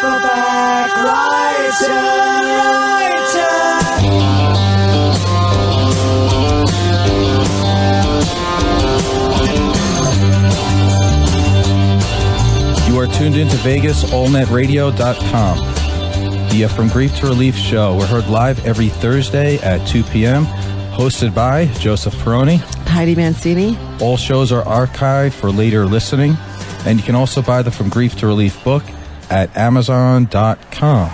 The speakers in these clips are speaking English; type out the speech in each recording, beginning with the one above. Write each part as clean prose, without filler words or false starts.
paperback writer. You are tuned into VegasAllNetRadio.com. The From Grief to Relief show. We're heard live every Thursday at 2 p.m. Hosted by Joseph Peroni. Heidi Mancini. All shows are archived for later listening. And you can also buy the From Grief to Relief book at Amazon.com.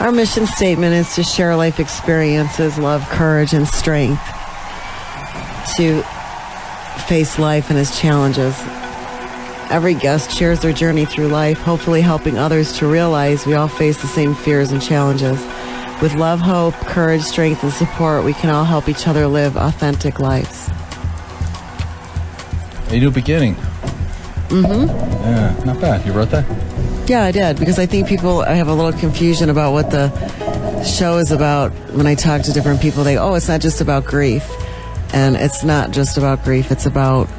Our mission statement is to share life experiences, love, courage, and strength to face life and its challenges. Every guest shares their journey through life, hopefully helping others to realize we all face the same fears and challenges. With love, hope, courage, strength, and support, we can all help each other live authentic lives. A new beginning. Mm-hmm. Yeah, not bad. You wrote that? Yeah, I did, because I think people have a little confusion about what the show is about. When I talk to different people, they it's not just about grief. And it's not just about grief. It's about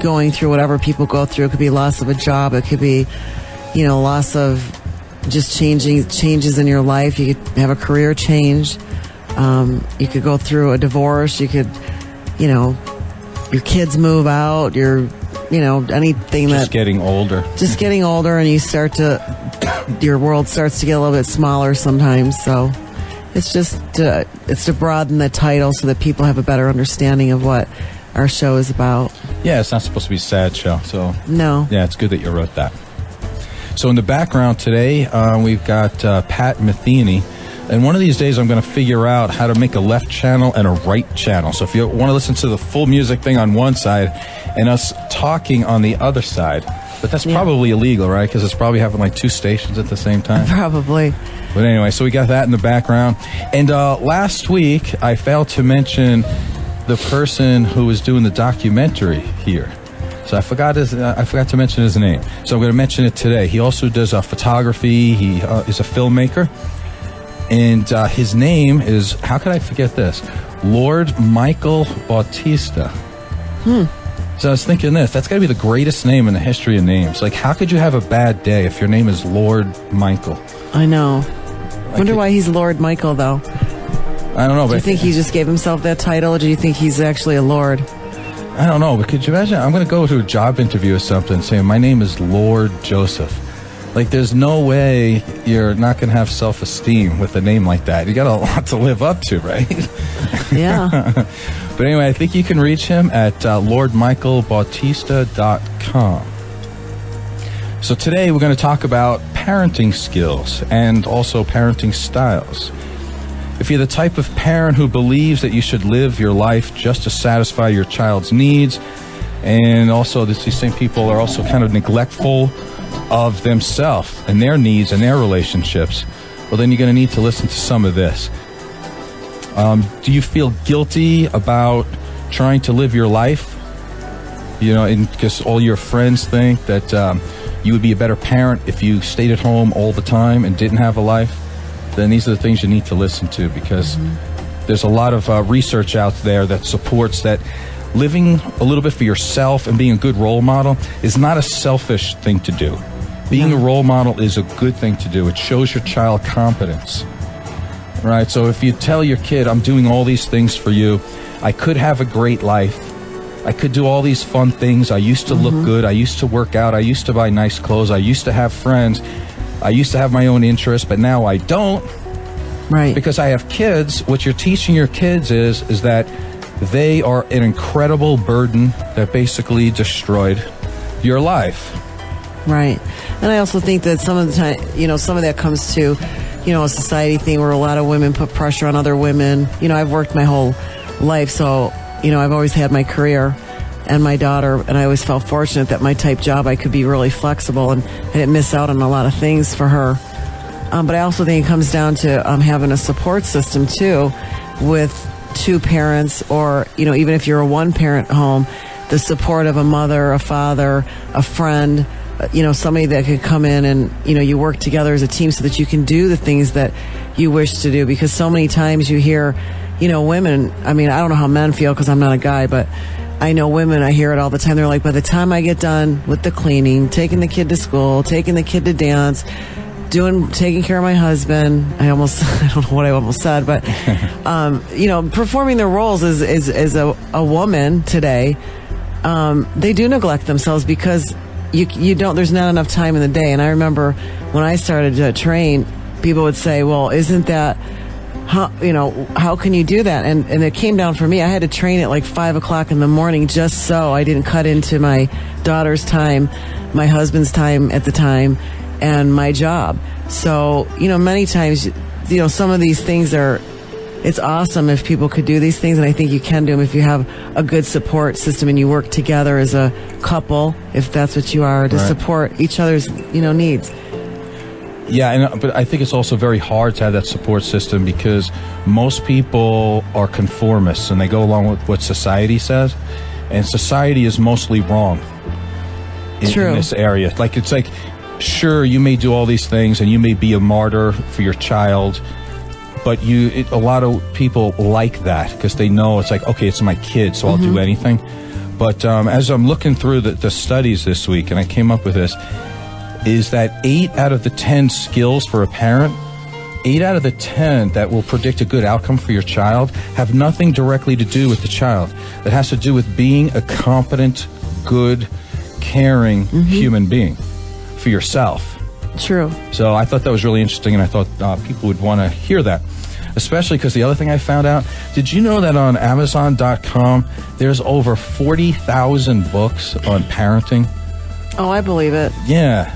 going through whatever people go through. It could be loss of a job. It could be, loss of just changes in your life. You could have a career change. You could go through a divorce. You could, your kids move out. Anything just getting older. Just getting older, and your world starts to get a little bit smaller sometimes. So it's just it's to broaden the title so that people have a better understanding of what our show is about. Yeah, it's not supposed to be a sad show. So no. Yeah, it's good that you wrote that. So in the background today, we've got Pat Metheny. And one of these days, I'm going to figure out how to make a left channel and a right channel. So if you want to listen to the full music thing on one side and us talking on the other side, but that's probably illegal, right? Because it's probably having like two stations at the same time. Probably. But anyway, so we got that in the background. And last week, I failed to mention the person who was doing the documentary here. So I forgot to mention his name. So I'm going to mention it today. He also does photography. He is a filmmaker. And his name is, how could I forget this? Lord Michael Bautista. So I was thinking that's got to be the greatest name in the history of names. Like, how could you have a bad day if your name is Lord Michael? I know. Wonder why he's Lord Michael, though. I don't know. Do you think he just gave himself that title, or do you think he's actually a lord? I don't know, but could you imagine? I'm going to go to a job interview or something saying, my name is Lord Joseph. Like, there's no way you're not going to have self-esteem with a name like that. You got a lot to live up to, right? Yeah. But anyway, I think you can reach him at LordMichaelBautista.com. So today we're going to talk about parenting skills and also parenting styles. If you're the type of parent who believes that you should live your life just to satisfy your child's needs, and also these same people are also kind of neglectful of themselves and their needs and their relationships, well, then you're going to need to listen to some of this. Do you feel guilty about trying to live your life? Because all your friends think that you would be a better parent if you stayed at home all the time and didn't have a life? Then these are the things you need to listen to, because there's a lot of research out there that supports that living a little bit for yourself and being a good role model is not a selfish thing to do. Being a role model is a good thing to do. It shows your child competence, right? So if you tell your kid, I'm doing all these things for you, I could have a great life, I could do all these fun things, I used to look good, I used to work out, I used to buy nice clothes, I used to have friends, I used to have my own interests, but now I don't. Right. Because I have kids. What you're teaching your kids is that they are an incredible burden that basically destroyed your life. Right. And I also think that some of the time, some of that comes to, a society thing where a lot of women put pressure on other women. I've worked my whole life, so, I've always had my career and my daughter, and I always felt fortunate that my type job, I could be really flexible, and I didn't miss out on a lot of things for her. But I also think it comes down to having a support system, too, with two parents, or, even if you're a one-parent home, the support of a mother, a father, a friend, somebody that could come in and, you work together as a team so that you can do the things that you wish to do. Because so many times you hear, women, I don't know how men feel because I'm not a guy, but I know women, I hear it all the time. They're like, by the time I get done with the cleaning, taking the kid to school, taking the kid to dance, taking care of my husband, I don't know what I almost said, but, performing their roles as a woman today, they do neglect themselves because there's not enough time in the day. And I remember when I started to train, people would say, well, isn't that, how can you do that? And it came down for me. I had to train at like 5 o'clock in the morning just so I didn't cut into my daughter's time, my husband's time at the time, and my job. So, many times, some of these things it's awesome if people could do these things, and I think you can do them if you have a good support system and you work together as a couple, if that's what you are, to support each other's, needs. Yeah, but I think it's also very hard to have that support system because most people are conformists and they go along with what society says, and society is mostly wrong in this area. It's like, sure, you may do all these things and you may be a martyr for your child, but a lot of people like that because they know it's like, okay, it's my kid, so I'll do anything. But as I'm looking through the studies this week, and I came up with this, is that 8 out of the 10 skills for a parent, 8 out of the 10 that will predict a good outcome for your child have nothing directly to do with the child. It has to do with being a competent, good, caring human being for yourself. True. So I thought that was really interesting, and I thought people would want to hear that. Especially because the other thing I found out, did you know that on Amazon.com, there's over 40,000 books on parenting? Oh, I believe it. Yeah,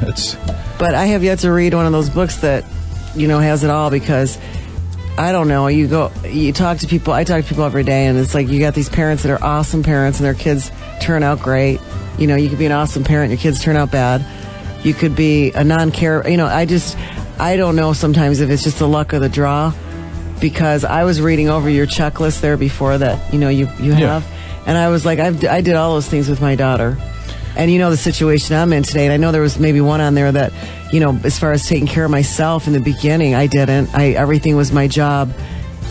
But I have yet to read one of those books that, has it all, because I don't know. You talk to people. I talk to people every day, and it's like you got these parents that are awesome parents, and their kids turn out great. You could be an awesome parent, your kids turn out bad. You could be a non-care. I don't know sometimes if it's just the luck of the draw, because I was reading over your checklist there before that. You have, and I was like, I did all those things with my daughter. And the situation I'm in today, and I know there was maybe one on there that, as far as taking care of myself in the beginning, I didn't. Everything was my job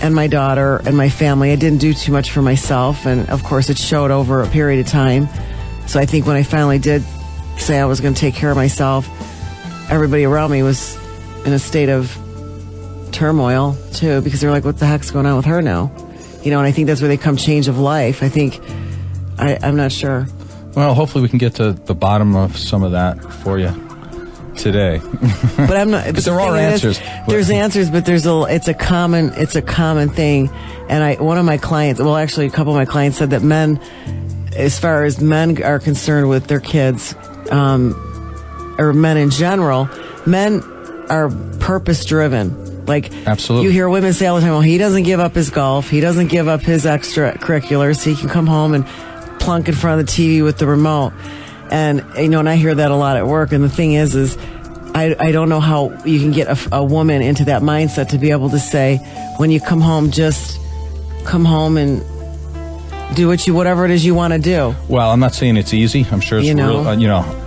and my daughter and my family. I didn't do too much for myself, and of course it showed over a period of time. So I think when I finally did say I was going to take care of myself, everybody around me was in a state of turmoil too, because they're like, what the heck's going on with her now? And I think that's where they come change of life. I think, I'm not sure. Well, hopefully we can get to the bottom of some of that for you today. But I'm not. Because there are answers. There's answers, but it's a common thing. And one of my clients, well, actually, a couple of my clients said that men, as far as men are concerned with their kids, or men in general, men are purpose driven. Like, absolutely. You hear women say all the time, well, he doesn't give up his golf, he doesn't give up his extracurriculars, so he can come home and plunk in front of the TV with the remote. And and I hear that a lot at work. And the thing is I don't know how you can get a woman into that mindset to be able to say, when you come home, just come home and do whatever it is you want to do. Well, I'm not saying it's easy. I'm sure it's real.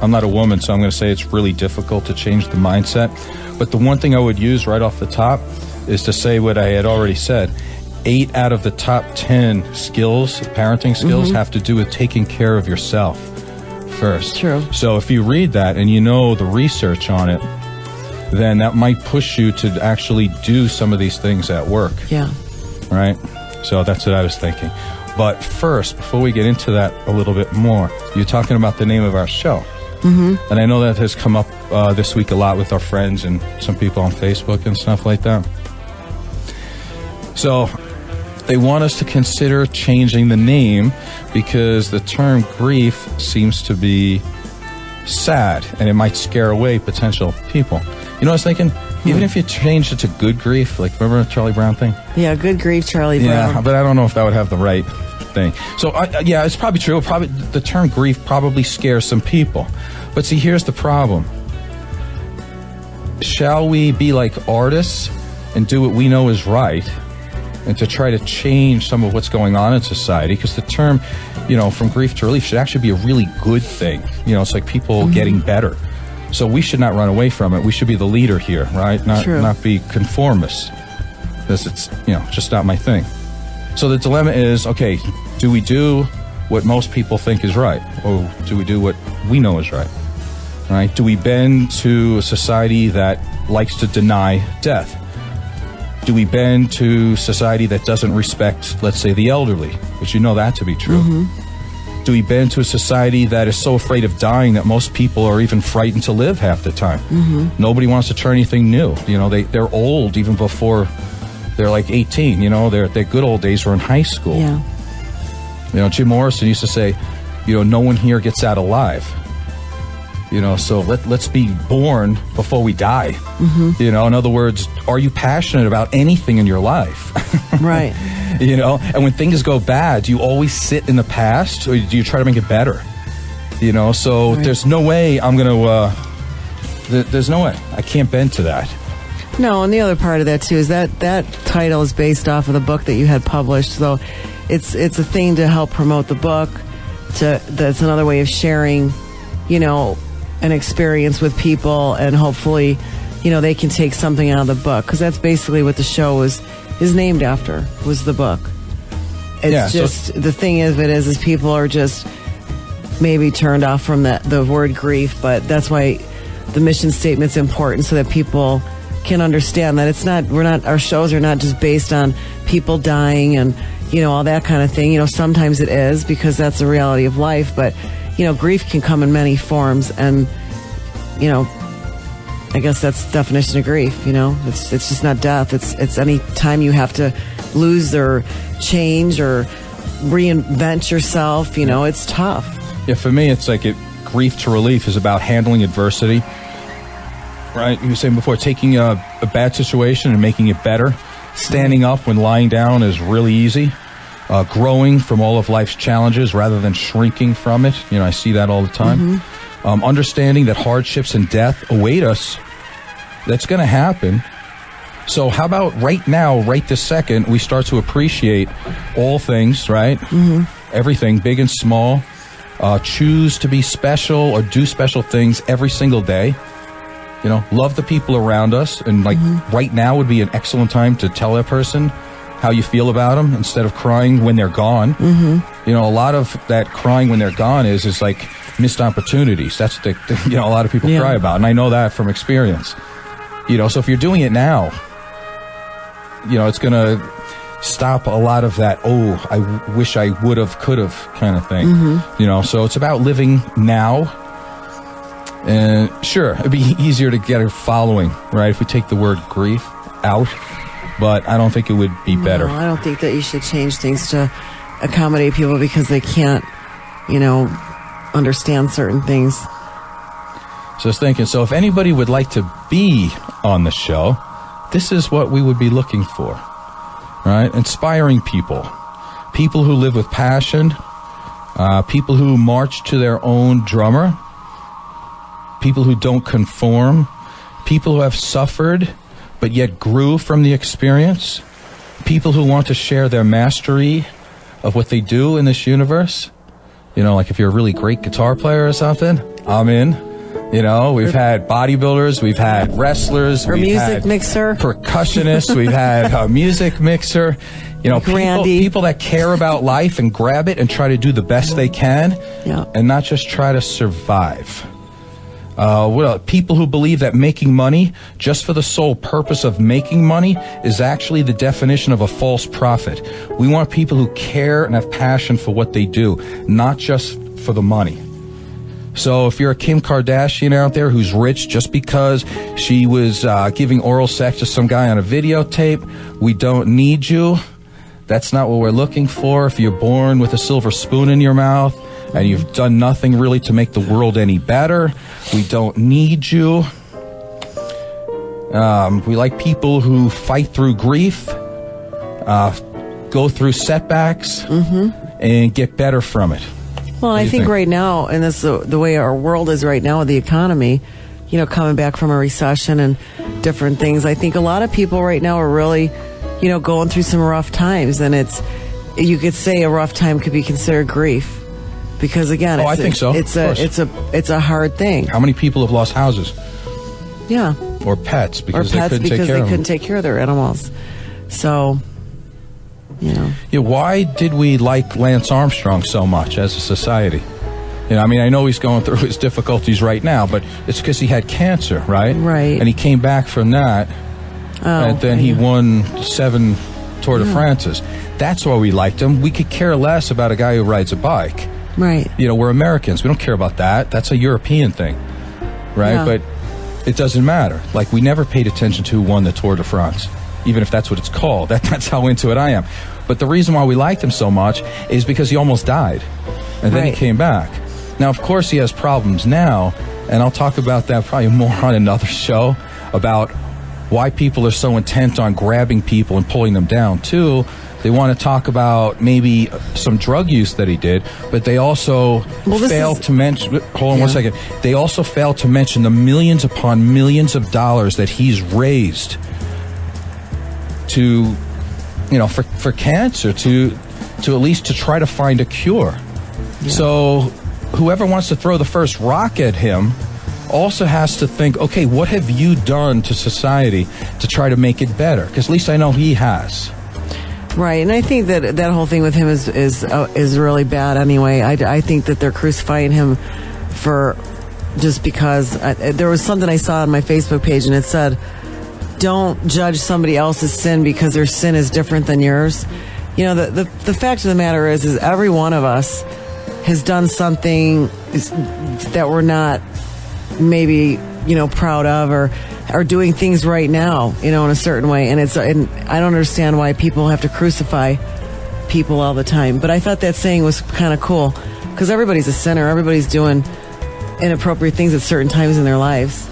I'm not a woman, so I'm going to say it's really difficult to change the mindset. But the one thing I would use right off the top is to say what I had already said. 8 out of the top 10 skills, parenting skills, have to do with taking care of yourself first. True. So if you read that and you know the research on it, then that might push you to actually do some of these things at work. Yeah. Right? So that's what I was thinking. But first, before we get into that a little bit more, you're talking about the name of our show. And I know that has come up this week a lot with our friends and some people on Facebook and stuff like that. So they want us to consider changing the name because the term grief seems to be sad and it might scare away potential people. You know what I was thinking? Even if you changed it to good grief, like remember the Charlie Brown thing? Yeah, good grief, Charlie Brown. Yeah, but I don't know if that would have the right thing. So, yeah, it's probably true. The term grief probably scares some people. But see, here's the problem. Shall we be like artists and do what we know is right and to try to change some of what's going on in society? Because the term, from grief to relief should actually be a really good thing. It's like people getting better. So we should not run away from it. We should be the leader here, right? Not be conformists. Because it's, just not my thing. So the dilemma is, okay, do we do what most people think is right? Or do we do what we know is right? Right? Do we bend to a society that likes to deny death? Do we bend to society that doesn't respect, let's say, the elderly, which you know that to be true? Do we bend to a society that is so afraid of dying that most people are even frightened to live half the time? Nobody wants to try anything new. You know, they're old even before they're like 18. You know, their good old days were in high school. Yeah. You know, Jim Morrison used to say, you know, no one here gets out alive. You know, so let's be born before we die. You know, in other words, are you passionate about anything in your life? Right. You know, and when things go bad, do you always sit in the past, or do you try to make it better? You know, so there's no way I'm going to, there's no way. I can't bend to that. No, and the other part of that, too, is that title is based off of the book that you had published. So it's a thing to help promote the book. That's another way of sharing, you know, an experience with people, and hopefully, you know, they can take something out of the book, because that's basically what the show is named after, was the book. It's just, the thing of it is people are just maybe turned off from the word grief, but that's why the mission statement's important, so that people can understand that our shows are not just based on people dying and, you know, all that kind of thing. You know, sometimes it is, because that's the reality of life, but you know, grief can come in many forms, and, you know, I guess that's the definition of grief, you know. It's just not death. It's any time you have to lose or change or reinvent yourself, you know, it's tough. Yeah, for me, it's like grief to relief is about handling adversity, right? You were saying before, taking a bad situation and making it better, standing up when lying down is really easy. Growing from all of life's challenges rather than shrinking from it. You know, I see that all the time. Understanding that hardships and death await us. That's going to happen. So how about right now, right this second, we start to appreciate all things, right? Everything, big and small. Choose to be special or do special things every single day. You know, love the people around us. And like right now would be an excellent time to tell that person how you feel about them, instead of crying when they're gone. You know, a lot of that crying when they're gone is like missed opportunities. That's what you know, a lot of people cry about, and I know that from experience. You know, so if you're doing it now, you know, it's going to stop a lot of that, oh, I wish I would have, could have kind of thing. You know, so it's about living now. And sure, it'd be easier to get a following, right, if we take the word grief out. But I don't think it would be better. No, I don't think that you should change things to accommodate people because they can't, you know, understand certain things. So I was thinking, so if anybody would like to be on the show, this is what we would be looking for, right? Inspiring people. People who live with passion. People who march to their own drummer. People who don't conform. People who have suffered but yet grew from the experience. People who want to share their mastery of what they do in this universe. You know, like if you're a really great guitar player or something, I'm in. You know, we've had bodybuilders, we've had wrestlers, we've music had mixer, percussionists, we've had a music mixer. You know, people that care about life and grab it and try to do the best they can, and not just try to survive. People who believe that making money just for the sole purpose of making money is actually the definition of a false prophet. We want people who care and have passion for what they do, not just for the money. So if you're a Kim Kardashian out there who's rich just because she was giving oral sex to some guy on a videotape, we don't need you. That's not what we're looking for. If you're born with a silver spoon in your mouth and you've done nothing really to make the world any better, we don't need you. We like people who fight through grief, go through setbacks, and get better from it. Well, I think right now, and this is the way our world is right now with the economy, you know, coming back from a recession and different things, I think a lot of people right now are really, you know, going through some rough times. And you could say a rough time could be considered grief. Because again, I think so. It's a hard thing. How many people have lost houses? Yeah. Or pets because they couldn't take care of them. They couldn't take care of their animals. So, You know. Yeah, why did we like Lance Armstrong so much as a society? You know, I mean, I know he's going through his difficulties right now, but it's because he had cancer, right? Right. And he came back from that, and then he won 7 Tour de France's. That's why we liked him. We could care less about a guy who rides a bike. Right. You know, we're Americans. We don't care about that. That's a European thing, right? Yeah. But it doesn't matter. Like, we never paid attention to who won the Tour de France, even if that's what it's called. That's how into it I am. But the reason why we liked him so much is because he almost died, and then he came back. Now, of course, he has problems now, and I'll talk about that probably more on another show, about why people are so intent on grabbing people and pulling them down. Too, they want to talk about maybe some drug use that he did, but they also fail to mention, hold on one second, they also fail to mention the millions upon millions of dollars that he's raised to, you know, for cancer, to at least to try to find a cure. So whoever wants to throw the first rock at him also has to think, okay, what have you done to society to try to make it better? Because at least I know he has. Right, and I think that whole thing with him is really bad anyway. I think that they're crucifying him for just because there was something I saw on my Facebook page, and it said, don't judge somebody else's sin because their sin is different than yours. You know, the fact of the matter is every one of us has done something that we're not maybe, you know, proud of, or are doing things right now, you know, in a certain way. And I don't understand why people have to crucify people all the time. But I thought that saying was kind of cool, because everybody's a sinner. Everybody's doing inappropriate things at certain times in their lives.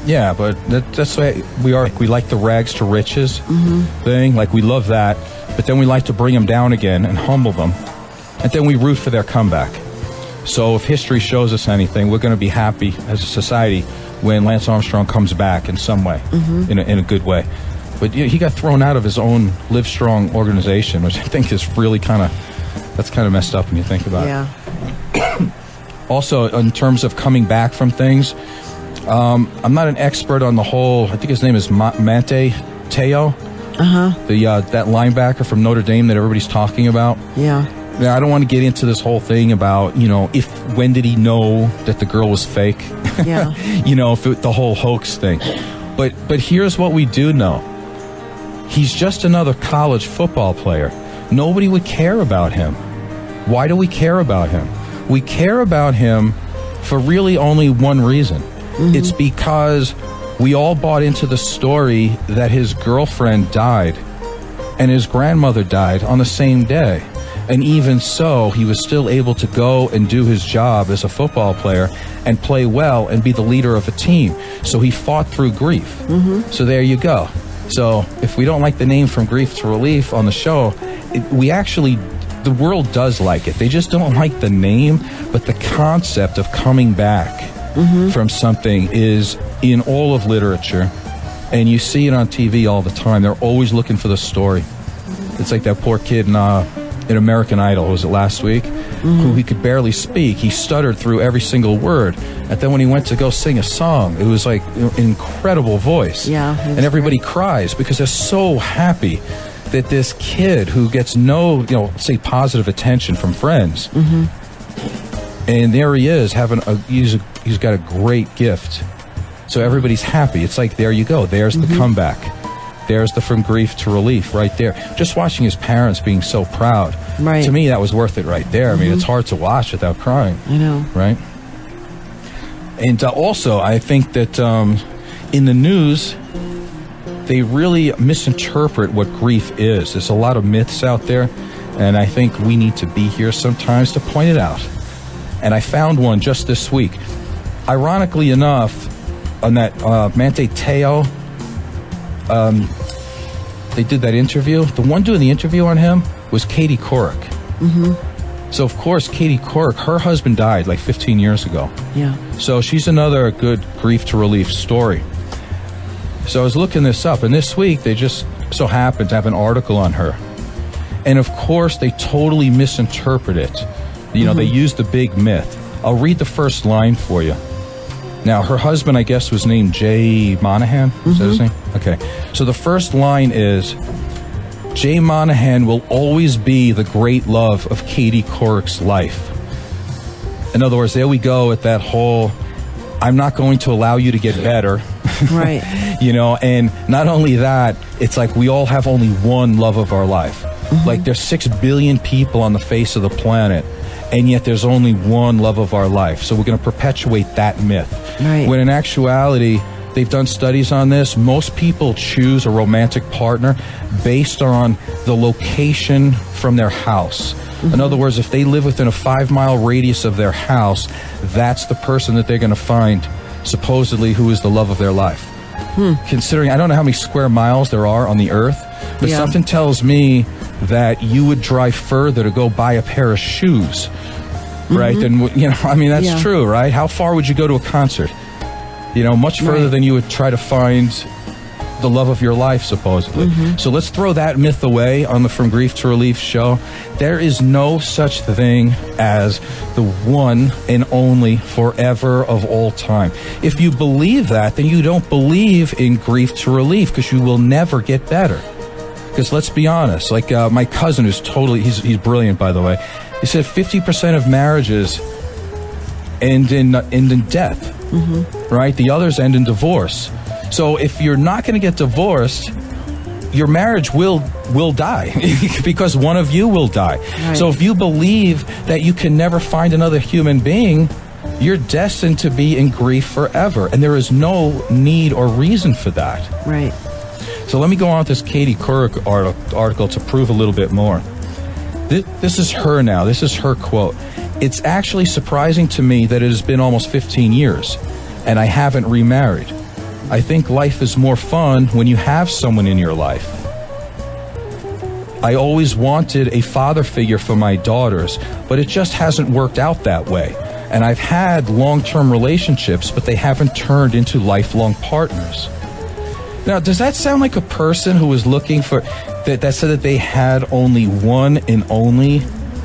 Yeah, but that's why we are. We like the rags to riches thing. Like, we love that, but then we like to bring them down again and humble them, and then we root for their comeback. So if history shows us anything, we're going to be happy as a society when Lance Armstrong comes back in some way, in a good way. But he got thrown out of his own Live Strong organization, which I think is really that's kind of messed up when you think about it. Also, in terms of coming back from things, I'm not an expert on the whole. I think his name is Manti Te'o, that linebacker from Notre Dame that everybody's talking about. Yeah. Now, I don't want to get into this whole thing about, you know, when did he know that the girl was fake? Yeah. You know, the whole hoax thing. But here's what we do know. He's just another college football player. Nobody would care about him. Why do we care about him? We care about him for really only one reason. It's because we all bought into the story that his girlfriend died and his grandmother died on the same day. And even so, he was still able to go and do his job as a football player and play well and be the leader of a team. So he fought through grief. So there you go. So if we don't like the name From Grief to Relief on the show, the world does like it. They just don't like the name, but the concept of coming back from something is in all of literature. And you see it on TV all the time. They're always looking for the story. It's like that poor kid in American Idol, was it last week, who he could barely speak. He stuttered through every single word. And then when he went to go sing a song, it was like an incredible voice. Yeah. And everybody cries because they're so happy that this kid who gets no, you know, say positive attention from friends, and there he is having he's got a great gift. So everybody's happy. It's like, there you go. There's the comeback. There's the From Grief to Relief right there. Just watching his parents being so proud. Right. To me, that was worth it right there. I mean, it's hard to watch without crying. I know. Right? And also, I think that in the news, they really misinterpret what grief is. There's a lot of myths out there, and I think we need to be here sometimes to point it out. And I found one just this week. Ironically enough, on that Manti Te'o, they did that interview. The one doing the interview on him was Katie Couric. So, of course, Katie Couric, her husband died like 15 years ago. Yeah. So she's another good grief to relief story. So I was looking this up, and this week they just so happened to have an article on her. And, of course, they totally misinterpret it. You know, they used the big myth. I'll read the first line for you. Now, her husband, I guess, was named Jay Monahan. Is that his name? Okay. So the first line is, Jay Monahan will always be the great love of Katie Couric's life. In other words, there we go at that whole, I'm not going to allow you to get better. Right. You know, and not only that, it's like we all have only one love of our life. Like there's 6 billion people on the face of the planet, and yet there's only one love of our life. So we're going to perpetuate that myth. Right. When in actuality, they've done studies on this. Most people choose a romantic partner based on the location from their house. In other words, if they live within a 5-mile radius of their house, that's the person that they're going to find, supposedly, who is the love of their life. Considering, I don't know how many square miles there are on the earth, but something tells me that you would drive further to go buy a pair of shoes, right? Than, you know, I mean, that's true, right? How far would you go to a concert? You know, much further than you would try to find the love of your life, supposedly. So let's throw that myth away on the From Grief to Relief show. There is no such thing as the one and only forever of all time. If you believe that, then you don't believe in grief to relief, because you will never get better. Because let's be honest, like my cousin, who's totally, he's brilliant, by the way. He said 50% of marriages end in death, right? The others end in divorce. So if you're not going to get divorced, your marriage will die because one of you will die. Right. So if you believe that you can never find another human being, you're destined to be in grief forever. And there is no need or reason for that. Right. So let me go on with this Katie Couric article to prove a little bit more. This is her now. This is her quote. It's actually surprising to me that it has been almost 15 years and I haven't remarried. I think life is more fun when you have someone in your life. I always wanted a father figure for my daughters, but it just hasn't worked out that way. And I've had long-term relationships, but they haven't turned into lifelong partners. Now, does that sound like a person who was looking for, that said that they had only one and only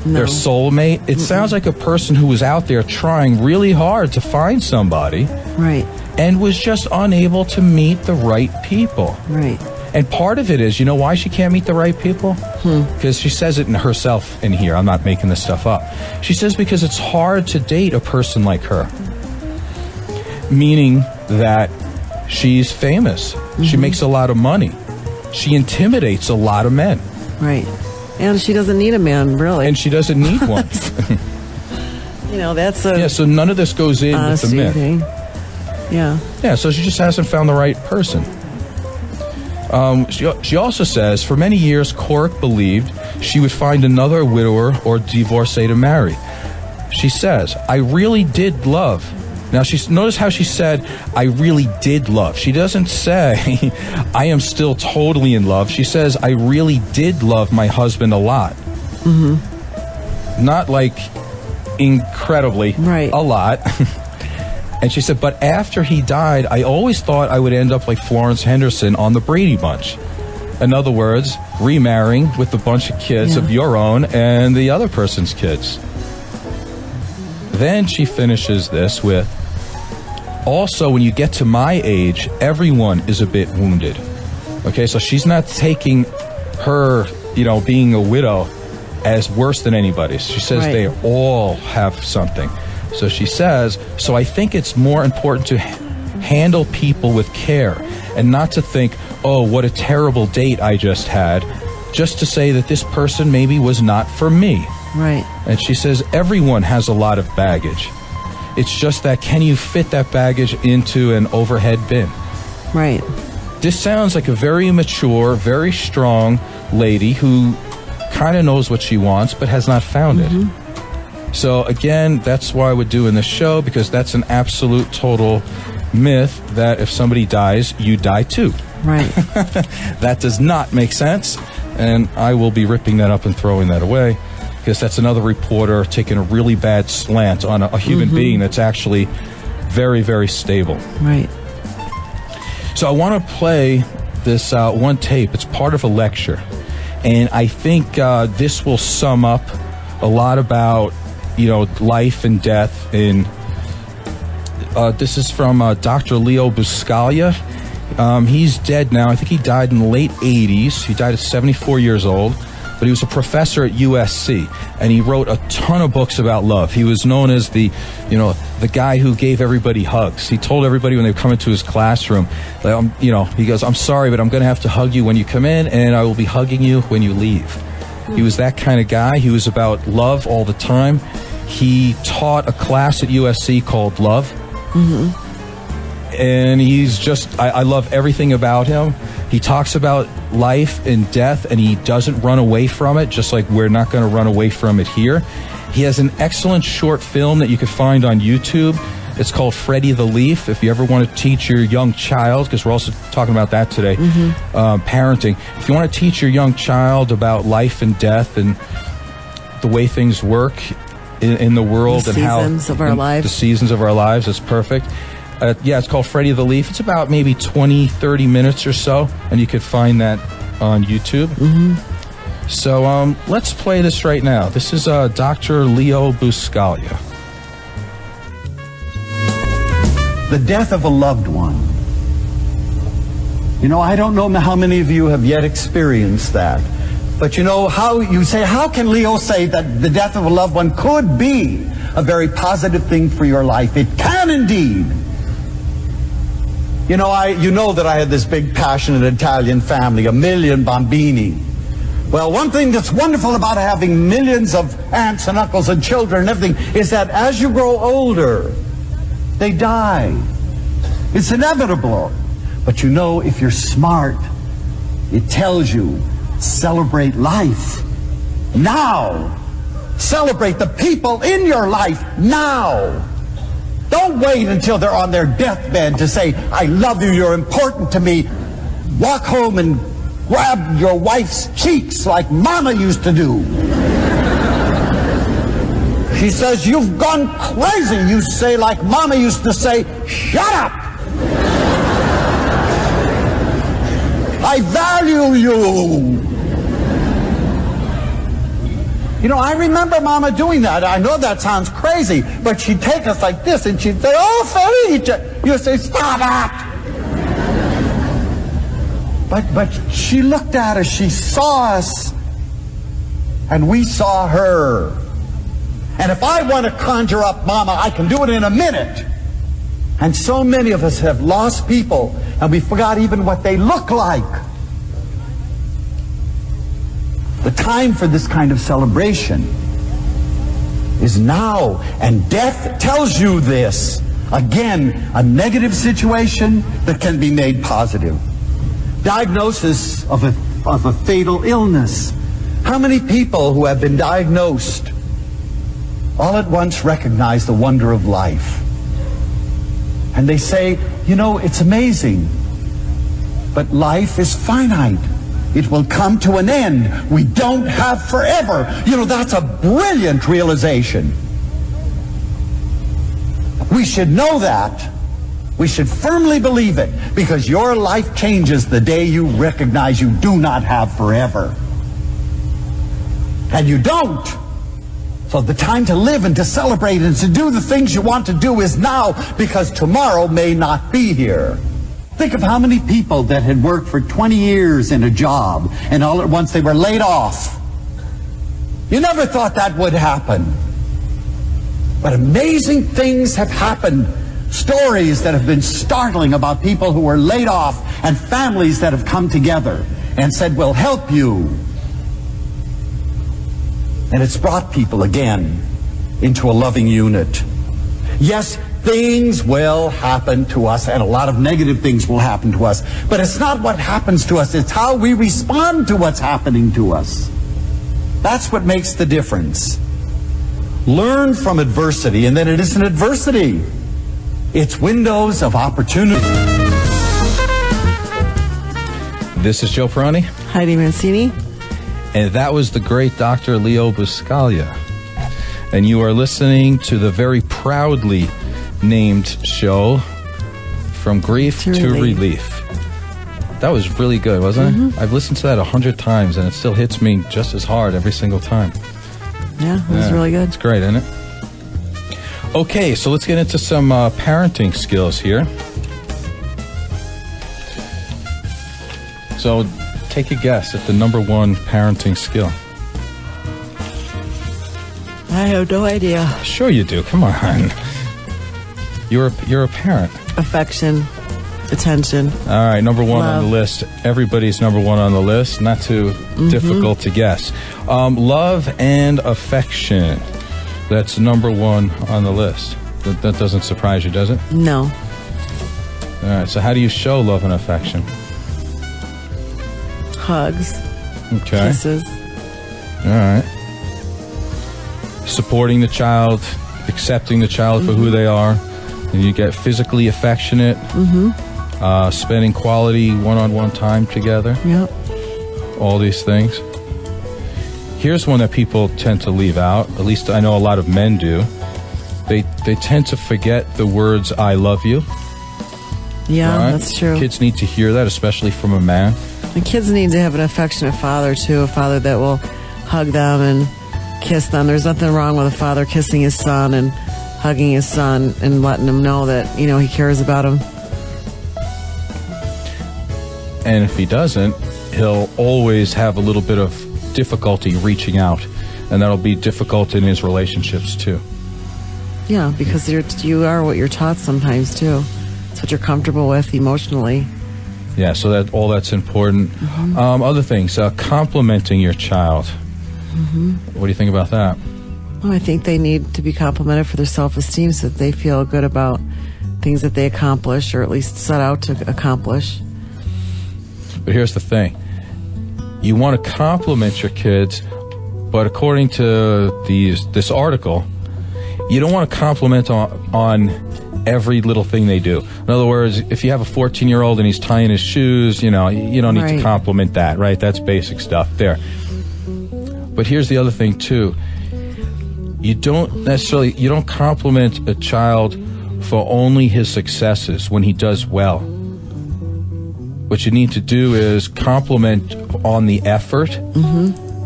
their soulmate? It sounds like a person who was out there trying really hard to find somebody. Right. And was just unable to meet the right people. Right. And part of it is, you know why she can't meet the right people? Because she says it in herself in here. I'm not making this stuff up. She says because it's hard to date a person like her. Meaning that she's famous. She makes a lot of money. She intimidates a lot of men. Right. And she doesn't need a man, really. And she doesn't need one. You know, that's a... Yeah, so none of this goes in with the myth. Thing. Yeah. Yeah, so she just hasn't found the right person. She also says, for many years, Couric believed she would find another widower or divorcee to marry. She says, I really did love. Now, notice how she said, I really did love. She doesn't say, I am still totally in love. She says, I really did love my husband a lot. Not like incredibly, a lot. And she said, but after he died, I always thought I would end up like Florence Henderson on the Brady Bunch. In other words, remarrying with a bunch of kids of your own and the other person's kids. Then she finishes this with, also, when you get to my age, everyone is a bit wounded. Okay, so she's not taking her, being a widow as worse than anybody's. She says they all have something. So she says, so I think it's more important to handle people with care and not to think, oh, what a terrible date I just had, just to say that this person maybe was not for me. Right. And she says, everyone has a lot of baggage. It's just that, can you fit that baggage into an overhead bin? Right. This sounds like a very mature, very strong lady who kind of knows what she wants but has not found it. So again, that's why we're doing this show, because that's an absolute total myth that if somebody dies, you die too. Right. That does not make sense, and I will be ripping that up and throwing that away, because that's another reporter taking a really bad slant on a human being that's actually very, very stable. Right. So I want to play this one tape. It's part of a lecture, and I think this will sum up a lot about life and death. And this is from Dr. Leo Buscaglia. He's dead now. I think he died in the late 80s. He died at 74 years old. But he was a professor at USC, and he wrote a ton of books about love. He was known as the guy who gave everybody hugs. He told everybody when they come into his classroom, he goes, "I'm sorry, but I'm going to have to hug you when you come in, and I will be hugging you when you leave." He was that kind of guy. He was about love all the time. He taught a class at USC called Love. Mm-hmm. And he's just, I love everything about him. He talks about life and death, and he doesn't run away from it, just like we're not going to run away from it here. He has an excellent short film that you can find on YouTube. It's called Freddie the Leaf. If you ever want to teach your young child, because we're also talking about that today, parenting. If you want to teach your young child about life and death and the way things work in the world, the and how seasons of our lives. The seasons of our lives, it's perfect. It's called Freddie the Leaf. It's about maybe 20, 30 minutes or so, and you could find that on YouTube. Mm-hmm. So let's play this right now. This is Dr. Leo Buscaglia. The death of a loved one. You know, I don't know how many of you have yet experienced that. But you know, how can Leo say that the death of a loved one could be a very positive thing for your life? It can indeed. You know that I had this big passionate Italian family, 1 million bambini. Well, one thing that's wonderful about having millions of aunts and uncles and children and everything is that as you grow older, they die. It's inevitable. But you know, if you're smart, it tells you, celebrate life now. Celebrate the people in your life now. Don't wait until they're on their deathbed to say, "I love you, you're important to me." Walk home and grab your wife's cheeks like Mama used to do. She says, "You've gone crazy." You say like Mama used to say, "Shut up. I value you." You know, I remember Mama doing that. I know that sounds crazy, but she'd take us like this and she'd say, "Oh, Felice." You say, "Stop it." But she looked at us, she saw us, and we saw her. And if I want to conjure up Mama, I can do it in a minute. And so many of us have lost people, and we forgot even what they look like. The time for this kind of celebration is now, and death tells you this. Again, a negative situation that can be made positive. Diagnosis of a fatal illness. How many people who have been diagnosed all at once recognize the wonder of life? And they say, you know, it's amazing, but life is finite. It will come to an end. We don't have forever. You know, that's a brilliant realization. We should know that. We should firmly believe it, because your life changes the day you recognize you do not have forever. And you don't. So the time to live and to celebrate and to do the things you want to do is now, because tomorrow may not be here. Think of how many people that had worked for 20 years in a job, and all at once they were laid off. You never thought that would happen. But amazing things have happened. Stories that have been startling about people who were laid off, and families that have come together and said, "We'll help you." And it's brought people again into a loving unit. Yes, things will happen to us, and a lot of negative things will happen to us. But it's not what happens to us, it's how we respond to what's happening to us. That's what makes the difference. Learn from adversity, and then it isn't adversity. It's windows of opportunity. This is Joe Peroni. Heidi Mancini. And that was the great Dr. Leo Buscaglia. And you are listening to the very proudly named show, From Grief to Relief. That was really good, wasn't it? I've listened to that 100 times, and it still hits me just as hard every single time. Yeah, it was really good. It's great, isn't it? Okay, so let's get into some parenting skills here. So take a guess at the number one parenting skill. I have no idea. Sure you do. Come on. You're a parent. Affection, attention. All right, number one Love. on the list. Everybody's number one on the list. Not too difficult to guess. Love and affection. That's number one on the list. That doesn't surprise you, does it? No. All right, so how do you show love and affection? Hugs, Okay. kisses. All right. Supporting the child, accepting the child for who they are, and you get physically affectionate, spending quality one-on-one time together, Yep. all these things. Here's one that people tend to leave out, at least I know a lot of men do. They tend to forget the words, I love you. Yeah, right? that's true. Kids need to hear that, especially from a man. And kids need to have an affectionate father, too. A father that will hug them and kiss them. There's nothing wrong with a father kissing his son and hugging his son and letting him know that, you know, he cares about him. And if he doesn't, he'll always have a little bit of difficulty reaching out. And that'll be difficult in his relationships, too. Yeah, because you are what you're taught sometimes, too. It's what you're comfortable with emotionally. Yeah, so all that's important. Other things, complimenting your child. What do you think about that? Well, I think they need to be complimented for their self-esteem so that they feel good about things that they accomplish or at least set out to accomplish. But here's the thing. You want to compliment your kids, but according to this article, you don't want to compliment on every little thing they do. In other words, if you have a 14-year-old and he's tying his shoes, you don't need to compliment that, right? That's basic stuff there. But here's the other thing, too. You don't compliment a child for only his successes when he does well. What you need to do is compliment on the effort,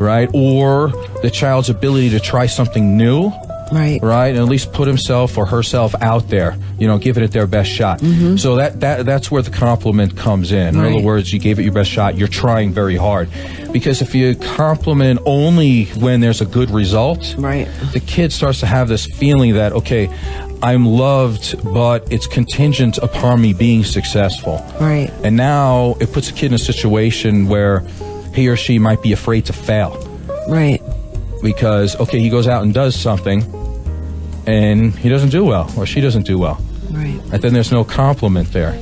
right? Or the child's ability to try something new. Right. Right, and at least put himself or herself out there, giving it their best shot. So that's where the compliment comes in. In other words, you gave it your best shot, you're trying very hard. Because if you compliment only when there's a good result, the kid starts to have this feeling that, okay, I'm loved, but it's contingent upon me being successful. Right. And now it puts a kid in a situation where he or she might be afraid to fail. Right. Because, okay, he goes out and does something, and he doesn't do well, or she doesn't do well. Right. And then there's no compliment there.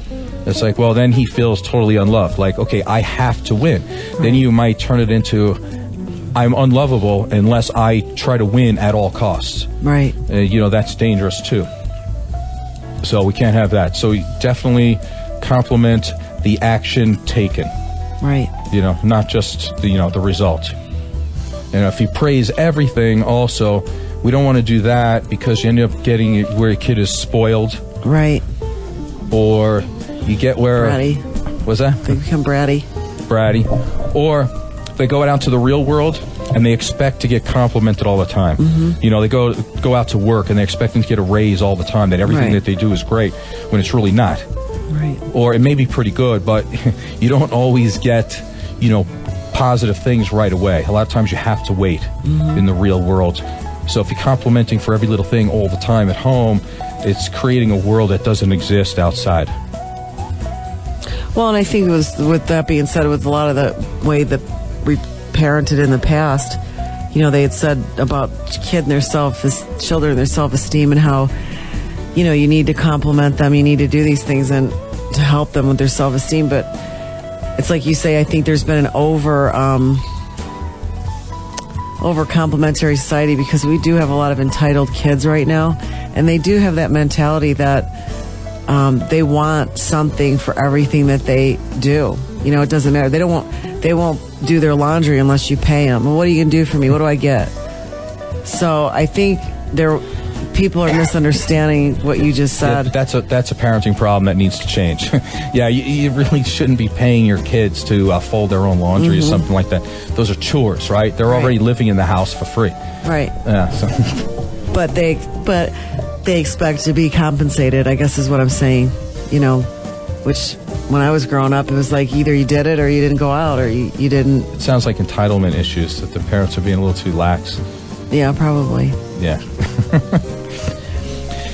It's like, well, then he feels totally unloved. Like, okay, I have to win. Then you might turn it into, I'm unlovable unless I try to win at all costs. Right. That's dangerous, too. So we can't have that. So definitely compliment the action taken. Right. Not just the result. And if you praise everything also, we don't want to do that because you end up getting it where a kid is spoiled. Right. Or you get where... Bratty. What's that? They become bratty. Bratty. Or they go out into the real world and they expect to get complimented all the time. They go out to work and they're expecting to get a raise all the time, that everything that they do is great, when it's really not. Right. Or it may be pretty good, but you don't always get, positive things right away. A lot of times you have to wait in the real world. So if you're complimenting for every little thing all the time at home, it's creating a world that doesn't exist outside. Well, and I think with that being said, with a lot of the way that we parented in the past, they had said about children and their self-esteem and how, you need to compliment them, you need to do these things and to help them with their self-esteem. But it's like you say, I think there's been an over complimentary society because we do have a lot of entitled kids right now, and they do have that mentality that they want something for everything that they do. It doesn't matter. They won't do their laundry unless you pay them. Well, what are you gonna do for me? What do I get? So I think people are misunderstanding what you just said. Yeah, that's a parenting problem that needs to change. Yeah, you really shouldn't be paying your kids to fold their own laundry or something like that. Those are chores, right? They're already living in the house for free. Right. Yeah. So. But they expect to be compensated, I guess is what I'm saying. Which when I was growing up, it was like either you did it or you didn't go out, or you didn't. It sounds like entitlement issues, that the parents are being a little too lax. Yeah, probably. Yeah.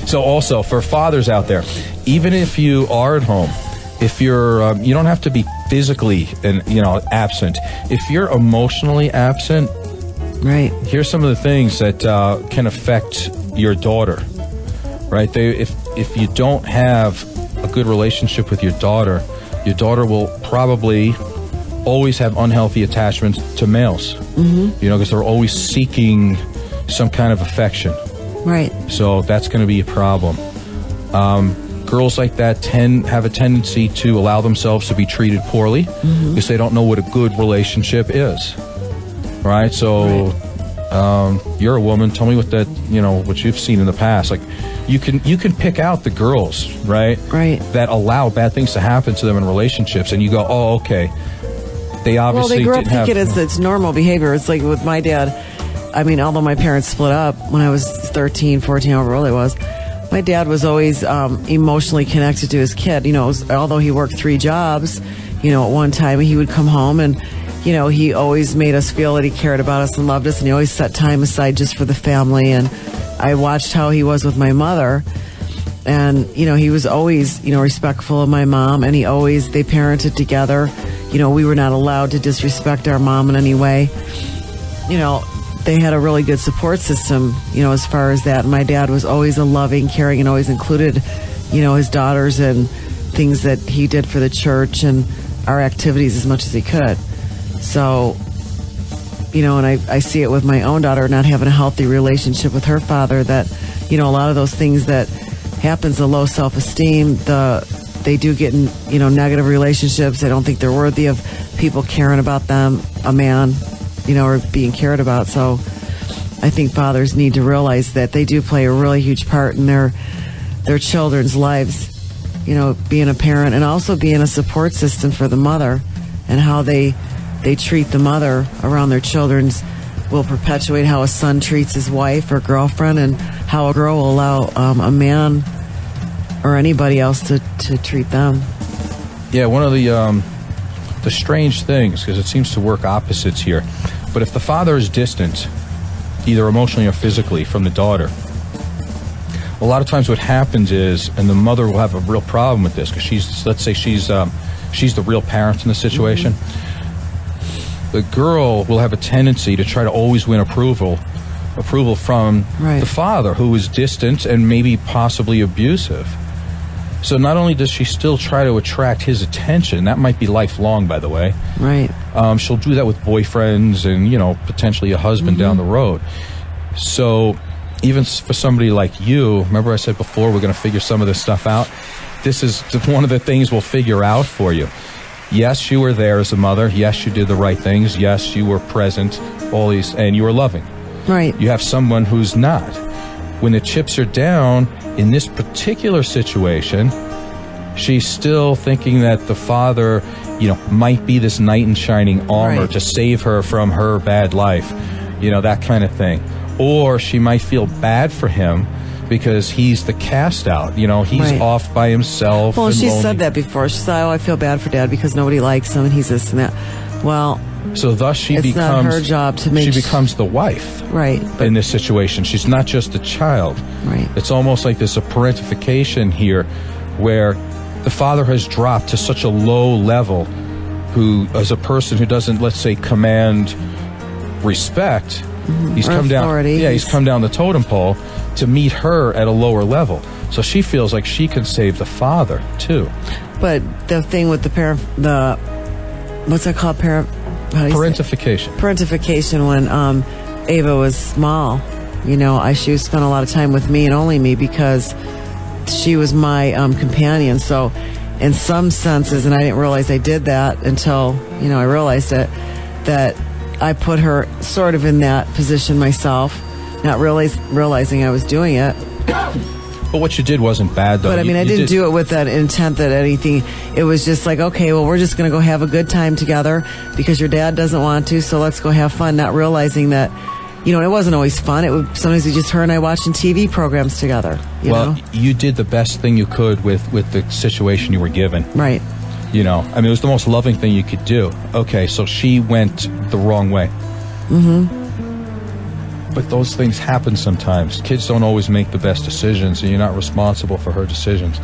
So also, for fathers out there, even if you are at home, if you're, you don't have to be physically absent. If you're emotionally absent, right? Here's some of the things that can affect your daughter. Right? If you don't have a good relationship with your daughter will probably always have unhealthy attachments to males. Mm-hmm. Because they're always seeking some kind of affection. Right. So that's going to be a problem. Girls like that have a tendency to allow themselves to be treated poorly because they don't know what a good relationship is. Right? So you're a woman. Tell me what you've seen in the past. Like, you can pick out the girls, right? Right. That allow bad things to happen to them in relationships, and you go, oh, okay. They obviously they grew up didn't have. thinking it's normal behavior. It's like with my dad. I mean, although my parents split up when I was 13, 14, however old I was, my dad was always emotionally connected to his kid. Although he worked 3 jobs, at one time he would come home and, he always made us feel that he cared about us and loved us, and he always set time aside just for the family. And I watched how he was with my mother, and, he was always, respectful of my mom, and they parented together. We were not allowed to disrespect our mom in any way. They had a really good support system, as far as that. And my dad was always a loving, caring, and always included, his daughters and things that he did for the church and our activities as much as he could. So, and I see it with my own daughter not having a healthy relationship with her father, that, a lot of those things that happens, the low self-esteem, they do get in, negative relationships. They don't think they're worthy of people caring about them, a man, or being cared about. So I think fathers need to realize that they do play a really huge part in their children's lives, being a parent and also being a support system for the mother, and how they treat the mother around their children's will perpetuate how a son treats his wife or girlfriend, and how a girl will allow a man or anybody else to treat them. Yeah, one of the strange things, because it seems to work opposites here, but if the father is distant, either emotionally or physically, from the daughter, a lot of times what happens is, and the mother will have a real problem with this, because let's say she's the real parent in the situation, the girl will have a tendency to try to always win approval from the father, who is distant and maybe possibly abusive. So not only does she still try to attract his attention, that might be lifelong, by the way. Right. She'll do that with boyfriends and, potentially a husband down the road. So even for somebody like you, remember I said before, we're going to figure some of this stuff out. This is one of the things we'll figure out for you. Yes, you were there as a mother. Yes, you did the right things. Yes, you were present, and you were loving. Right. You have someone who's not. When the chips are down, in this particular situation, she's still thinking that the father, might be this knight in shining armor to save her from her bad life, that kind of thing. Or she might feel bad for him because he's the cast out, he's off by himself. Well, she lonely. Said that before. She said, I feel bad for Dad because nobody likes him and he's this and that. Well, so thus she it's becomes not her job to make. She becomes the wife, in this situation. She's not just a child. Right. It's almost like there's a parentification here, where the father has dropped to such a low level, who, as a person who doesn't, let's say, command respect, he's come down. Yeah, he's come down the totem pole to meet her at a lower level. So she feels like she can save the father too. But the thing with the parent, what's that called? Parentification. Parentification. When Ava was small, she spent a lot of time with me and only me because she was my companion. So in some senses, and I didn't realize I did that until, I realized it, that I put her sort of in that position myself, not realizing I was doing it. But what you did wasn't bad, though. But, I didn't do it with that intent that anything. It was just like, okay, well, we're just going to go have a good time together because your dad doesn't want to, so let's go have fun, not realizing that, it wasn't always fun. It would sometimes be just her and I watching TV programs together. You know? You did the best thing you could with the situation you were given. Right. You know, I mean, it was the most loving thing you could do. Okay, so she went the wrong way. But those things happen sometimes. Kids don't always make the best decisions, and you're not responsible for her decisions.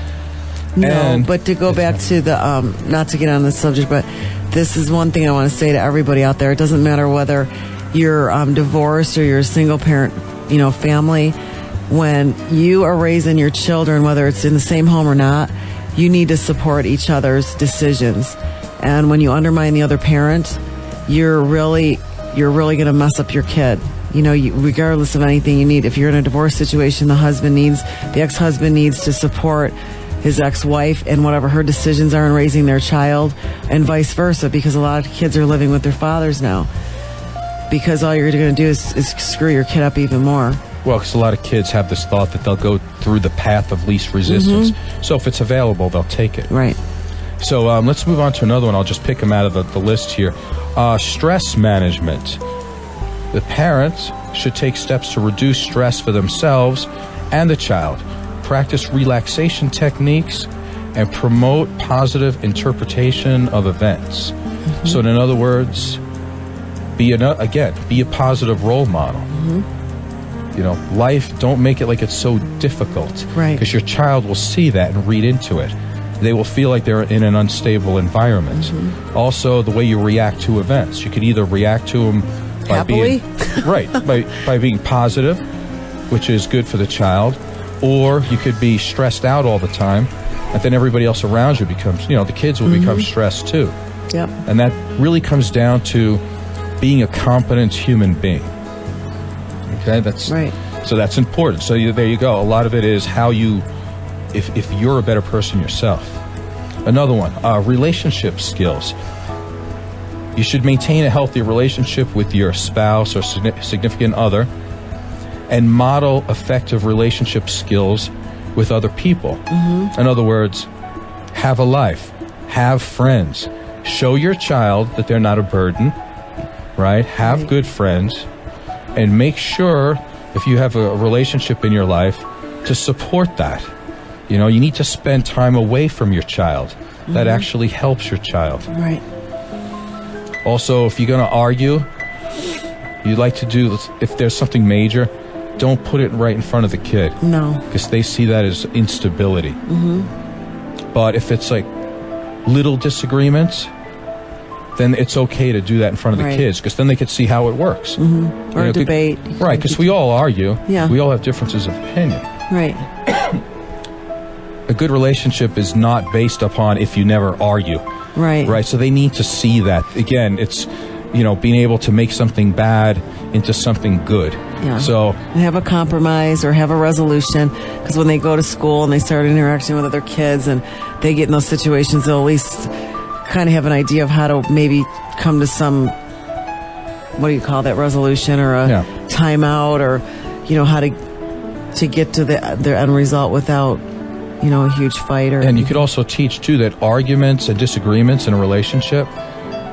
No, but to go back to the, not to get on this subject, but this is one thing I want to say to everybody out there. It doesn't matter whether you're divorced or you're a single parent, you know, family. When you are raising your children, whether it's in the same home or not, you need to support each other's decisions. And when you undermine the other parent, you're really going to mess up your kid. You know, regardless of anything you need. If you're in a divorce situation, the ex-husband needs to support his ex-wife and whatever her decisions are in raising their child, and vice versa, because a lot of kids are living with their fathers now. Because all you're going to do is screw your kid up even more. Well, because a lot of kids have this thought that they'll go through the path of least resistance. So if it's available, they'll take it. Right. So let's move on to another one. I'll just pick them out of the list here. Stress management. The parents should take steps to reduce stress for themselves and the child. Practice relaxation techniques and promote positive interpretation of events. So in other words, be a positive role model. You know, life, don't make it like it's so difficult. Right. Because your child will see that and read into it. They will feel like they're in an unstable environment. Also, the way you react to events. You could either react to them by happily? by being positive, which is good for the child, or you could be stressed out all the time, and then everybody else around you becomes, you know, the kids will become stressed too. Yep. And that really comes down to being a competent human being. Okay, that's right. So that's important. So there you go. A lot of it is how you, if you're a better person yourself. Another one, relationship skills. You should maintain a healthy relationship with your spouse or significant other, and model effective relationship skills with other people. In other words, have a life, have friends, show your child that they're not a burden, right? Have good friends, and make sure, if you have a relationship in your life, to support that. You know, you need to spend time away from your child. That actually helps your child. Right. Also, if you're going to argue, you'd like to do, if there's something major, don't put it right in front of the kid. No. Because they see that as instability. But if it's like little disagreements, then it's okay to do that in front of the kids, because then they could see how it works. Or a debate. Right, because we all argue. Yeah. We all have differences of opinion. Right. A good relationship is not based upon if you never argue. Right. Right, so they need to see that. Again, it's, you know, being able to make something bad into something good. Yeah. So and have a compromise or have a resolution, because when they go to school and they start interacting with other kids and they get in those situations, they'll at least kind of have an idea of how to maybe come to some, what do you call that, resolution or a timeout, or, you know, how to get to their end result without, you know, a huge fight. Or, and you could also teach, too, that arguments and disagreements in a relationship,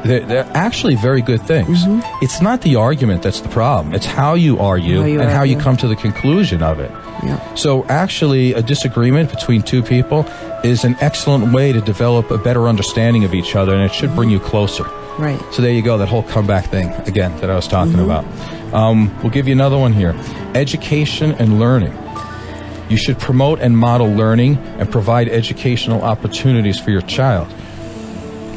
they're actually very good things. It's not the argument that's the problem. It's how you argue and how you come to the conclusion of it. Yeah. So actually, a disagreement between two people is an excellent way to develop a better understanding of each other, and it should bring you closer. Right. So there you go, that whole comeback thing, again, that I was talking about. We'll give you another one here. Education and learning. You should promote and model learning and provide educational opportunities for your child.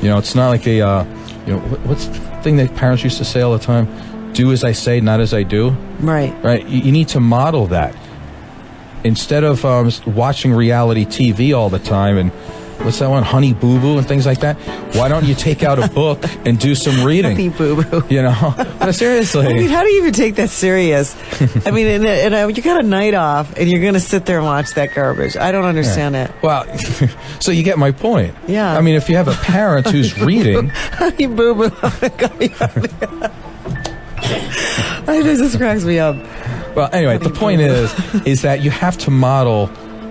You know, it's not like you know, what's the thing that parents used to say all the time? Do as I say, not as I do. Right. Right. You need to model that. Instead of watching reality TV all the time and what's that one, Honey Boo Boo and things like that, why don't you take out a book and do some reading? Honey Boo Boo. You know? But seriously. I mean, how do you even take that serious? I mean, and you got a night off and you're going to sit there and watch that garbage. I don't understand it. Well, so you get my point. Yeah. I mean, if you have a parent who's reading. Honey Boo Boo. It just cracks me up. Well, anyway, the point is that you have to model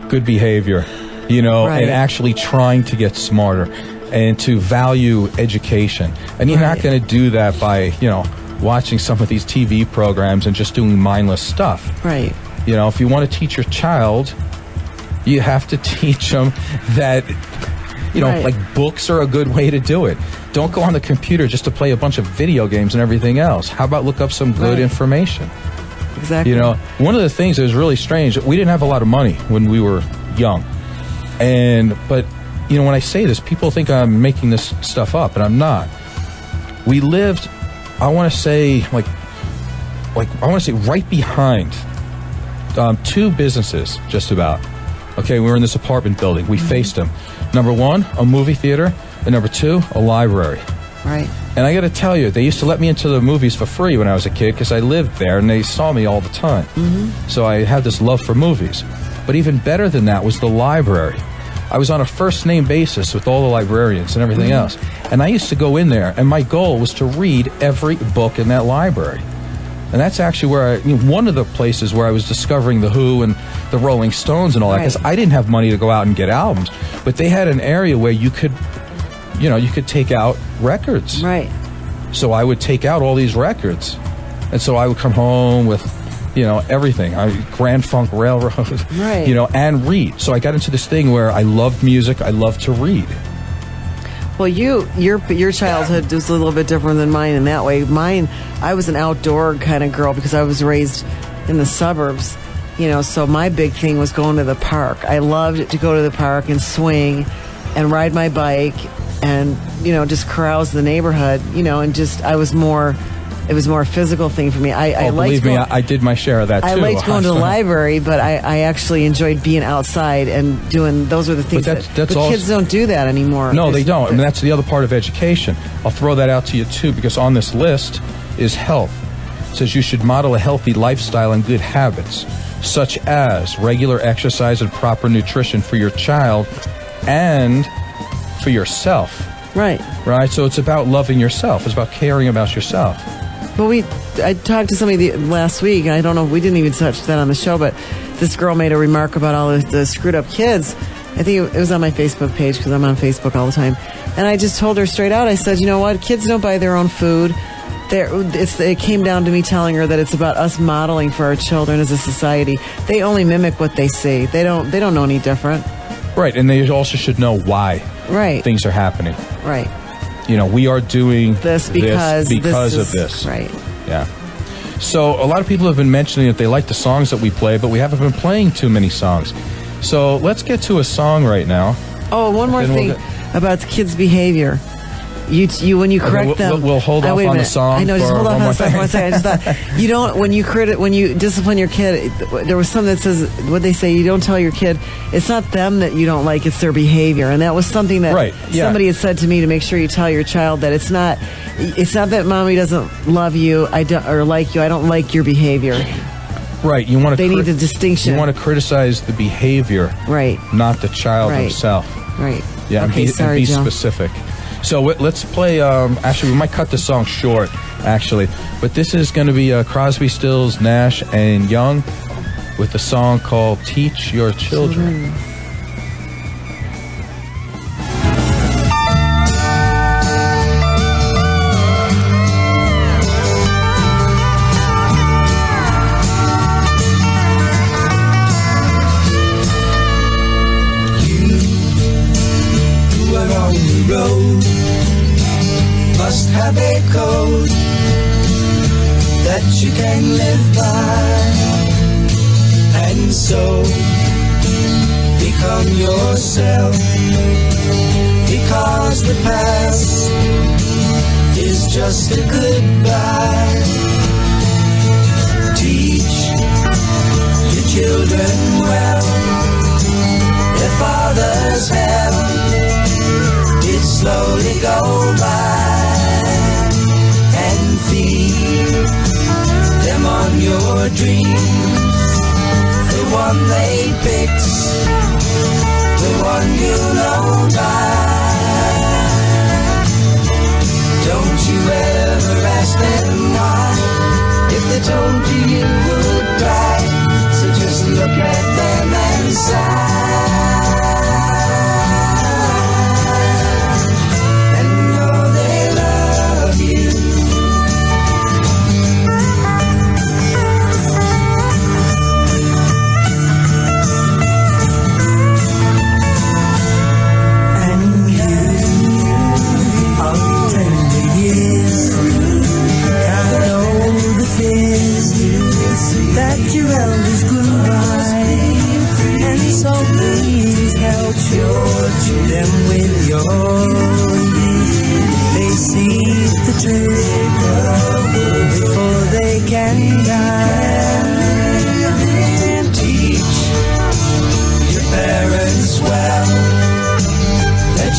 good behavior, you know, and actually trying to get smarter and to value education. And you're not going to do that by, you know, watching some of these TV programs and just doing mindless stuff. Right. You know, if you want to teach your child, you have to teach them that You know, Right. like books are a good way to do it. Don't go on the computer just to play a bunch of video games and everything else. How about look up some good Right. information? Exactly. You know, one of the things that was really strange, we didn't have a lot of money when we were young. But, you know, when I say this, people think I'm making this stuff up, and I'm not. We lived, I want to say, right behind two businesses, just about. Okay, we were in this apartment building. We faced them. Number one, a movie theater, and number two, a library. Right. And I got to tell you, they used to let me into the movies for free when I was a kid because I lived there and they saw me all the time. So I had this love for movies. But even better than that was the library. I was on a first name basis with all the librarians and everything else. And I used to go in there, and my goal was to read every book in that library. And that's actually where one of the places where I was discovering The Who and the Rolling Stones and all that, because I didn't have money to go out and get albums. But they had an area where you could take out records. Right. So I would take out all these records. And so I would come home with, everything. Grand Funk Railroad, Right. and read. So I got into this thing where I loved music, I loved to read. Well, your childhood was a little bit different than mine in that way. Mine, I was an outdoor kind of girl because I was raised in the suburbs. So my big thing was going to the park. I loved to go to the park and swing and ride my bike and, just carouse the neighborhood, and just, it was more a physical thing for me. I believe me, I did my share of that too. I liked going to the library, but I actually enjoyed being outside and doing, those were the things but kids don't do that anymore. No, they don't. I mean, that's the other part of education. I'll throw that out to you too, because on this list is health. It says you should model a healthy lifestyle and good habits, such as regular exercise and proper nutrition for your child and for yourself. Right. Right? So it's about loving yourself. It's about caring about yourself. Well, I talked to somebody last week, and I don't know, we didn't even touch that on the show, but this girl made a remark about all the screwed up kids. I think it was on my Facebook page because I'm on Facebook all the time. And I just told her straight out, I said, you know what, kids don't buy their own food. It came down to me telling her that it's about us modeling for our children as a society. They only mimic what they see. They don't know any different. Right, and they also should know why things are happening. Right. We are doing this because of this. Right. Yeah. So a lot of people have been mentioning that they like the songs that we play, but we haven't been playing too many songs. So let's get to a song right now. Oh, one more thing about the kids' behavior. You when you correct them. We'll hold off on the song. I know. Just hold off on the song. 1 second. I just thought you don't when you discipline your kid. There was something that says what they say. You don't tell your kid it's not them that you don't like. It's their behavior, and that was something that somebody had said to me to make sure you tell your child that it's not that mommy doesn't love you. Or like you. I don't like your behavior. Right. You want to. They need a distinction. You want to criticize the behavior, right? Not the child himself. Right. Yeah. Okay, and be specific. So let's play, actually we might cut the song short, actually. But this is going to be Crosby, Stills, Nash, and Young with a song called Teach Your Children. Must have a code that you can live by, and so become yourself, because the past is just a goodbye. Teach your children well, their father's hell did slowly go by, and feed them on your dreams, the one they picked, the one you know by. Don't you ever ask them why, if they told you you would cry, so just look at them and sigh.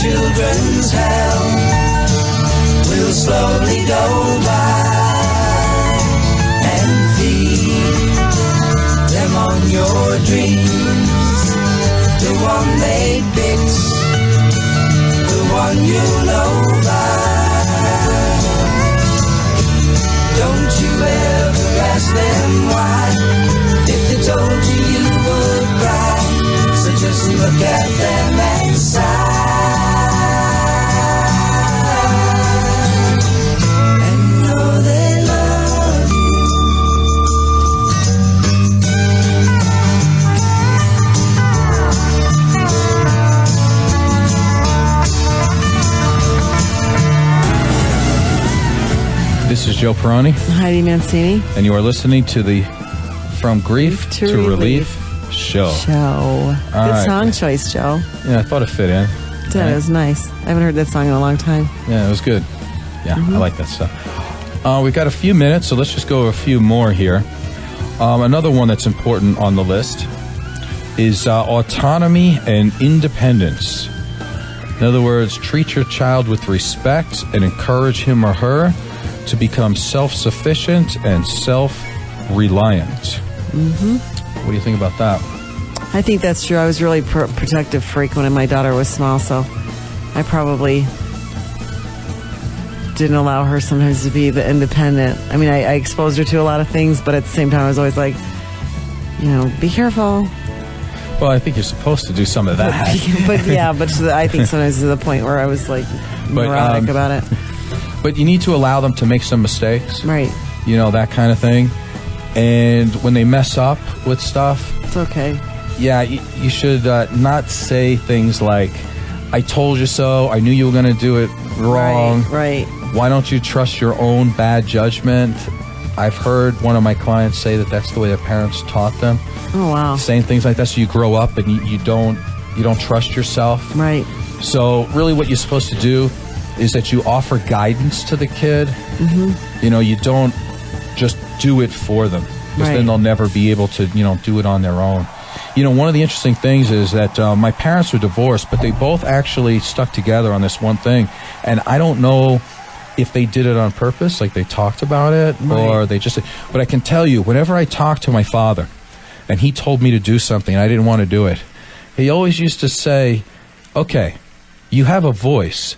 children's hell will slowly go by, and feed them on your dreams, the one they picked, the one you know by. Don't you ever ask them why, if they told you you would cry, so just look at them and sigh. This is Joe Peroni. Heidi Mancini. And you are listening to the From Grief to Relief show. Good song choice, Joe. Yeah, I thought it fit in. It was nice. I haven't heard that song in a long time. Yeah, it was good. Yeah, I like that stuff. We've got a few minutes, so let's just go a few more here. Another one that's important on the list is autonomy and independence. In other words, treat your child with respect and encourage him or her to become self-sufficient and self-reliant. What do you think about that? I think that's true. I was really protective freak when my daughter was small, so I probably didn't allow her sometimes to be the independent. I mean, I exposed her to a lot of things, but at the same time, I was always like, be careful. Well, I think you're supposed to do some of that. but I think sometimes to the point where I was like neurotic about it. But you need to allow them to make some mistakes. Right. That kind of thing. And when they mess up with stuff, it's okay. Yeah, you should not say things like, I told you so, I knew you were going to do it wrong. Right. Why don't you trust your own bad judgment? I've heard one of my clients say that that's the way their parents taught them. Oh, wow. Saying things like that, so you grow up and you don't trust yourself. Right. So really what you're supposed to do is that you offer guidance to the kid. You don't just do it for them, because then they'll never be able to, do it on their own. One of the interesting things is that my parents were divorced, but they both actually stuck together on this one thing. And I don't know if they did it on purpose, like they talked about it, or they just... But I can tell you, whenever I talked to my father, and he told me to do something, and I didn't want to do it, he always used to say, okay, you have a voice,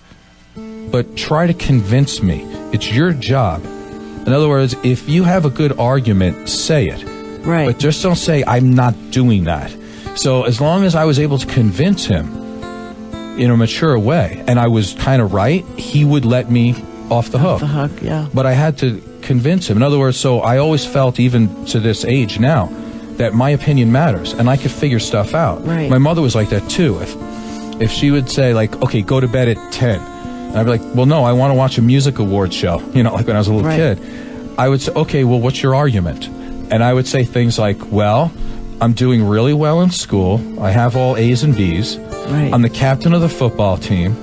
but try to convince me. It's your job. In other words, if you have a good argument, say it. Right. But just don't say, I'm not doing that. So as long as I was able to convince him in a mature way, and I was kind of right, he would let me off the hook. Off the hook, yeah. But I had to convince him. In other words, so I always felt, even to this age now, that my opinion matters, and I could figure stuff out. Right. My mother was like that too. If she would say, like, okay, go to bed at 10, and I'd be like, well, no, I want to watch a music awards show, like when I was a little kid. I would say, okay, well, what's your argument? And I would say things like, well, I'm doing really well in school. I have all A's and B's. Right. I'm the captain of the football team.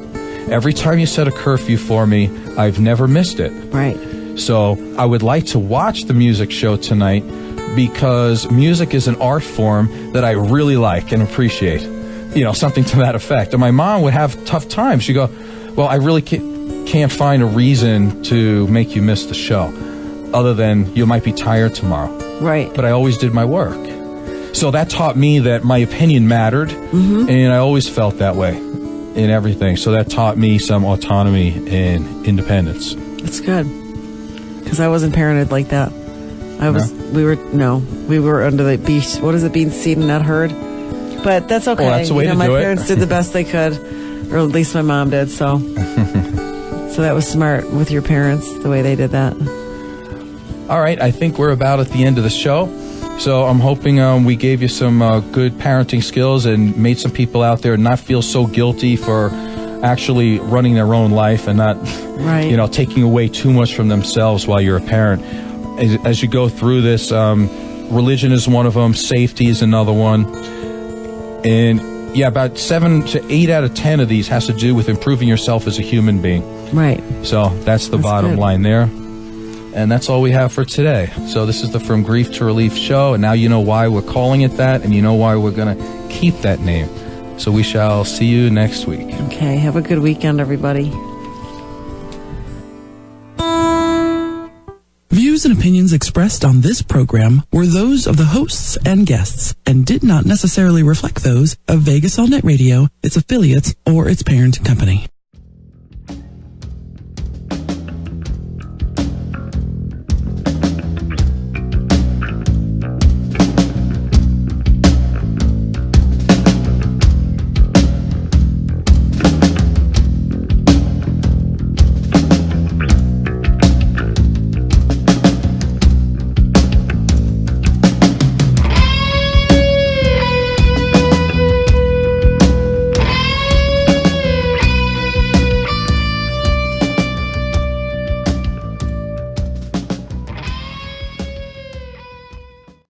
Every time you set a curfew for me, I've never missed it. Right. So I would like to watch the music show tonight because music is an art form that I really like and appreciate. Something to that effect. And my mom would have tough times. She'd go, well, I really can't find a reason to make you miss the show, other than you might be tired tomorrow. Right. But I always did my work. So that taught me that my opinion mattered, and I always felt that way in everything. So that taught me some autonomy and independence. That's good. Because I wasn't parented like that. We were under the beach. What is it, being seen and not heard? But that's okay. Well, that's the way to my do it. parents did the best they could, or at least my mom did. So, so that was smart with your parents, the way they did that. All right, I think we're about at the end of the show. So I'm hoping we gave you some good parenting skills and made some people out there not feel so guilty for actually running their own life and not, taking away too much from themselves while you're a parent. As you go through this, religion is one of them, safety is another one. And about 7 to 8 out of 10 of these has to do with improving yourself as a human being. Right. So that's the bottom line there. And that's all we have for today. So this is the From Grief to Relief show, and now you know why we're calling it that, and you know why we're going to keep that name. So we shall see you next week. Okay, have a good weekend, everybody. Views and opinions expressed on this program were those of the hosts and guests and did not necessarily reflect those of Vegas All Net Radio, its affiliates, or its parent company.